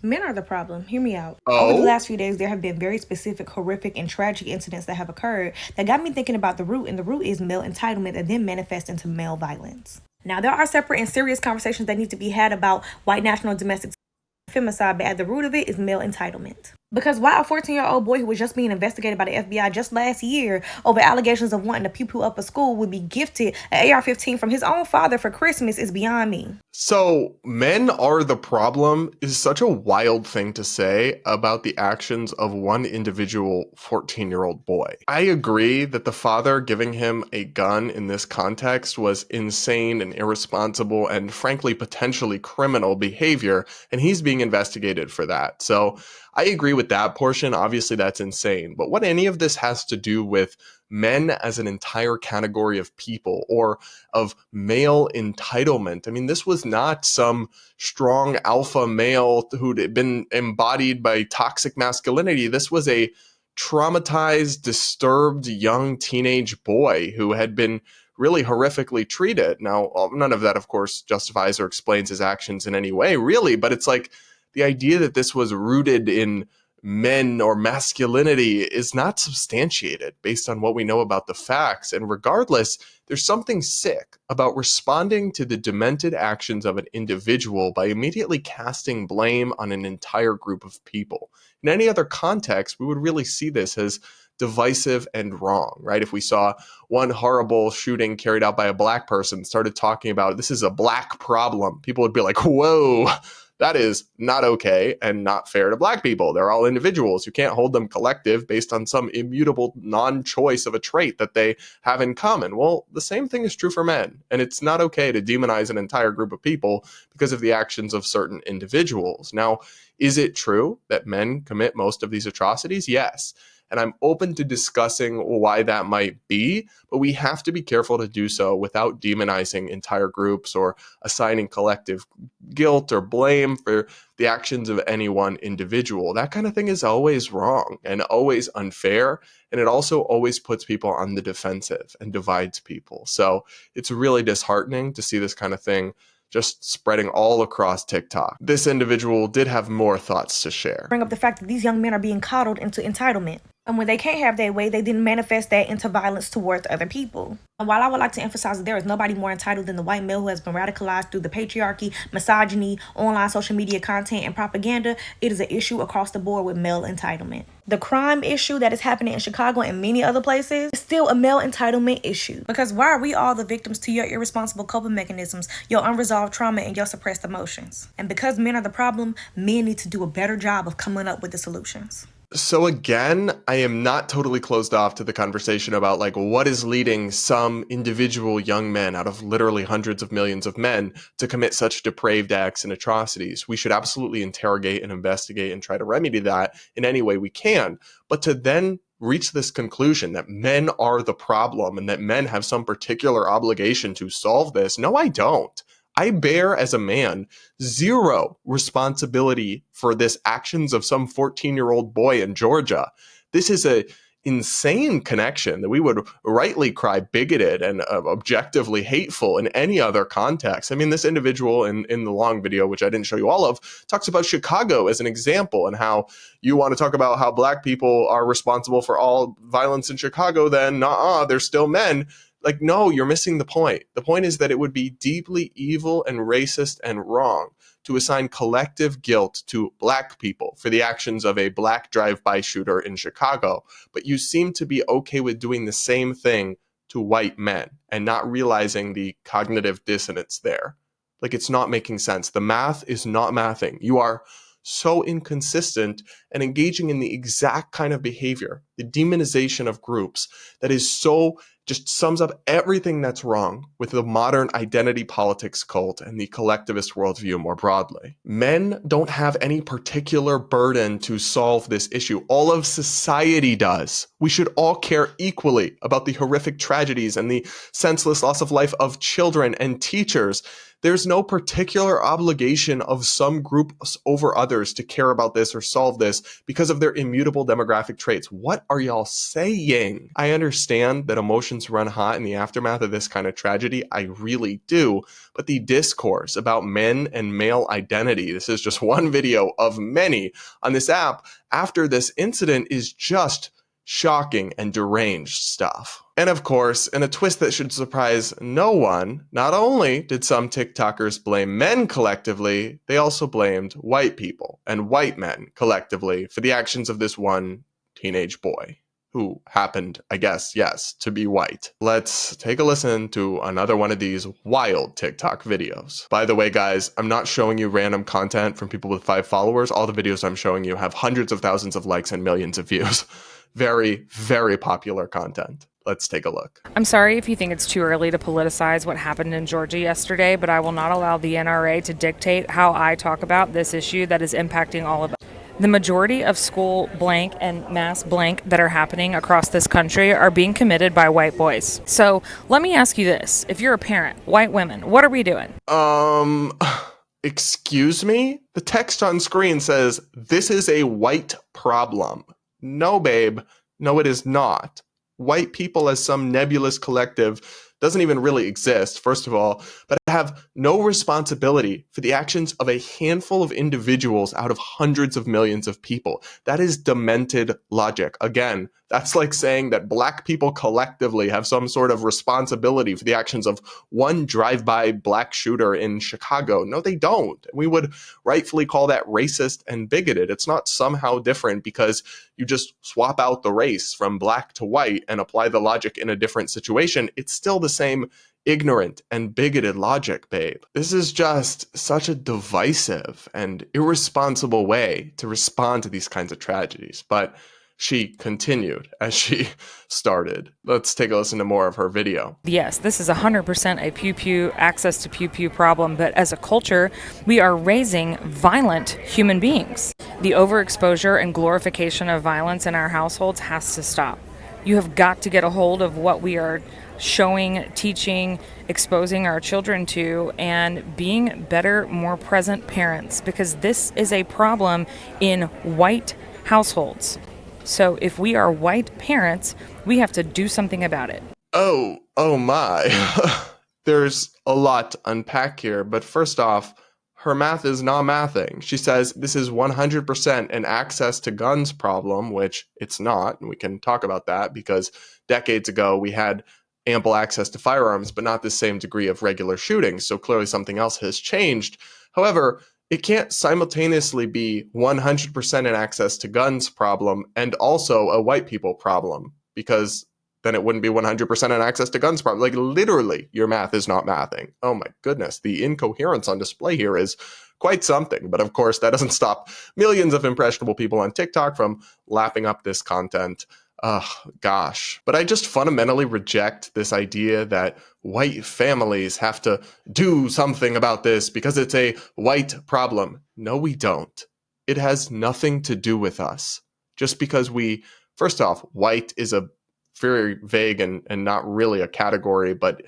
Men are the problem. Hear me out. Over the Oh, last few days, there have been very specific, horrific, and tragic incidents that have occurred that got me thinking about the root, and the root is male entitlement that then manifests into male violence. Now, there are separate and serious conversations that need to be had about white national domestic femicide, but at the root of it is male entitlement. Because why a 14-year-old boy who was just being investigated by the FBI just last year over allegations of wanting to pew-pew up a school would be gifted an AR-15 from his own father for Christmas is beyond me. so men are the problem is such a wild thing to say about the actions of one individual 14-year-old boy. I agree that the father giving him a gun in this context was insane and irresponsible and frankly potentially criminal behavior, and he's being investigated for that. So I agree with that portion. Obviously, that's insane. But what any of this has to do with men as an entire category of people or of male entitlement. I mean, this was not some strong alpha male who'd been embodied by toxic masculinity. This was a traumatized, disturbed young teenage boy who had been really horrifically treated. Now, none of that, of course, justifies or explains his actions in any way, really, but it's like the idea that this was rooted in men or masculinity is not substantiated based on what we know about the facts. And regardless, there's something sick about responding to the demented actions of an individual by immediately casting blame on an entire group of people. In any other context, we would really see this as divisive and wrong, right? If we saw one horrible shooting carried out by a black person, started talking about this is a black problem, people would be like, whoa, that is not okay and not fair to black people. They're all individuals. You can't hold them collective based on some immutable non-choice of a trait that they have in common. Well, the same thing is true for men. And it's not okay to demonize an entire group of people because of the actions of certain individuals. Now, is it true that men commit most of these atrocities? Yes. And I'm open to discussing why that might be, but we have to be careful to do so without demonizing entire groups or assigning collective guilt or blame for the actions of any one individual. That kind of thing is always wrong and always unfair. And it also always puts people on the defensive and divides people. So it's really disheartening to see this kind of thing just spreading all across TikTok. This individual did have more thoughts to share. Bring up the fact that these young men are being coddled into entitlement. And when they can't have their way, they then manifest that into violence towards other people. And while I would like to emphasize that there is nobody more entitled than the white male who has been radicalized through the patriarchy, misogyny, online social media content, and propaganda, it is an issue across the board with male entitlement. The crime issue that is happening in Chicago and many other places is still a male entitlement issue. Because why are we all the victims to your irresponsible coping mechanisms, your unresolved trauma, and your suppressed emotions? And because men are the problem, men need to do a better job of coming up with the solutions. So again, I am not totally closed off to the conversation about like what is leading some individual young men out of literally hundreds of millions of men to commit such depraved acts and atrocities. We should absolutely interrogate and investigate and try to remedy that in any way we can. But to then reach this conclusion that men are the problem and that men have some particular obligation to solve this, no, I don't. I bear as a man zero responsibility for this actions of some 14-year-old boy in Georgia. This is a insane connection that we would rightly cry bigoted and objectively hateful in any other context. I mean, this individual in the long video, which I didn't show you all of, talks about Chicago as an example and how you want to talk about how black people are responsible for all violence in Chicago, then they're still men. Like, no, you're missing the point. The point is that it would be deeply evil and racist and wrong to assign collective guilt to black people for the actions of a black drive-by shooter in Chicago. But you seem to be okay with doing the same thing to white men and not realizing the cognitive dissonance there. Like, it's not making sense. The math is not mathing. You are so inconsistent and engaging in the exact kind of behavior, the demonization of groups, that is so just sums up everything that's wrong with the modern identity politics cult and the collectivist worldview more broadly. Men don't have any particular burden to solve this issue. All of society does. We should all care equally about the horrific tragedies and the senseless loss of life of children and teachers. There's no particular obligation of some group over others to care about this or solve this because of their immutable demographic traits. What are y'all saying? I understand that emotions run hot in the aftermath of this kind of tragedy. I really do. But the discourse about men and male identity, this is just one video of many on this app after this incident, is just shocking and deranged stuff. And of course, in a twist that should surprise no one, not only did some TikTokers blame men collectively, they also blamed white people and white men collectively for the actions of this one teenage boy, who happened, I guess, yes, to be white. Let's take a listen to another one of these wild TikTok videos. By the way, guys, I'm not showing you random content from people with 5 followers. All the videos I'm showing you have hundreds of thousands of likes and millions of views. Very, very popular content. Let's take a look. I'm sorry if you think it's too early to politicize what happened in Georgia yesterday, but I will not allow the NRA to dictate how I talk about this issue that is impacting all of us. The majority of school blank and mass blank that are happening across this country are being committed by white boys. So let me ask you this. If you're a parent, white women, what are we doing? Excuse me? The text on screen says, "This is a white problem." No, babe. No, it is not. White people as some nebulous collective doesn't even really exist, first of all, but have no responsibility for the actions of a handful of individuals out of hundreds of millions of people. That is demented logic. Again, that's like saying that black people collectively have some sort of responsibility for the actions of one drive-by black shooter in Chicago. No, they don't. We would rightfully call that racist and bigoted. It's not somehow different because you just swap out the race from black to white and apply the logic in a different situation. It's still the same ignorant and bigoted logic, babe. This is just such a divisive and irresponsible way to respond to these kinds of tragedies. But she continued as she started. Let's take a listen to more of her video. Yes, this is 100% a pew-pew, access to pew-pew problem, but as a culture, we are raising violent human beings. The overexposure and glorification of violence in our households has to stop. You have got to get a hold of what we are showing, teaching, exposing our children to, and being better, more present parents, because this is a problem in white households. So if we are white parents, we have to do something about it. Oh my. There's a lot to unpack here, but first off, her math is not mathing. She says this is 100% an access to guns problem, which it's not, and we can talk about that because decades ago we had ample access to firearms, but not the same degree of regular shootings, so clearly something else has changed. However, it can't simultaneously be 100% an access to guns problem and also a white people problem, because then it wouldn't be 100% an access to guns problem. Like, literally, your math is not mathing. Oh my goodness, the incoherence on display here is quite something. But of course, that doesn't stop millions of impressionable people on TikTok from lapping up this content. Gosh. But I just fundamentally reject this idea that white families have to do something about this because it's a white problem. No, we don't. It has nothing to do with us. Just because first off, white is a very vague and not really a category, but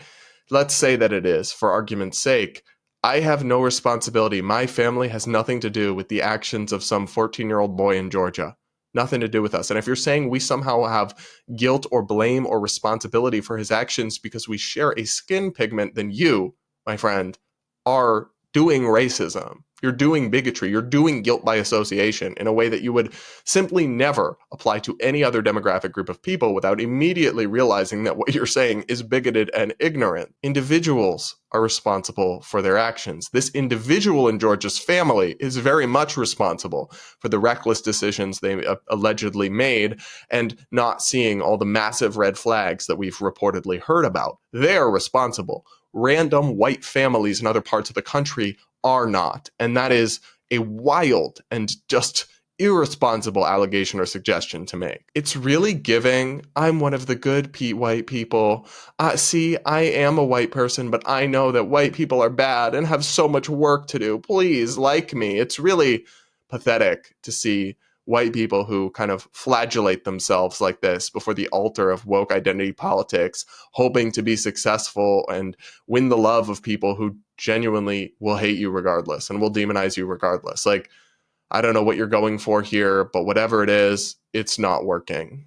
let's say that it is, for argument's sake. I have no responsibility. My family has nothing to do with the actions of some 14-year-old boy in Georgia. Nothing to do with us. And if you're saying we somehow have guilt or blame or responsibility for his actions because we share a skin pigment, then you, my friend, are doing racism. You're doing bigotry. You're doing guilt by association in a way that you would simply never apply to any other demographic group of people without immediately realizing that what you're saying is bigoted and ignorant. Individuals are responsible for their actions. This individual in Georgia's family is very much responsible for the reckless decisions they allegedly made and not seeing all the massive red flags that we've reportedly heard about. They're responsible. Random white families in other parts of the country are not. And that is a wild and just irresponsible allegation or suggestion to make. It's really giving, I'm one of the good white people. See, I am a white person, but I know that white people are bad and have so much work to do. Please like me. It's really pathetic to see white people who kind of flagellate themselves like this before the altar of woke identity politics, hoping to be successful and win the love of people who genuinely will hate you regardless and will demonize you regardless. Like, I don't know what you're going for here, but whatever it is, it's not working.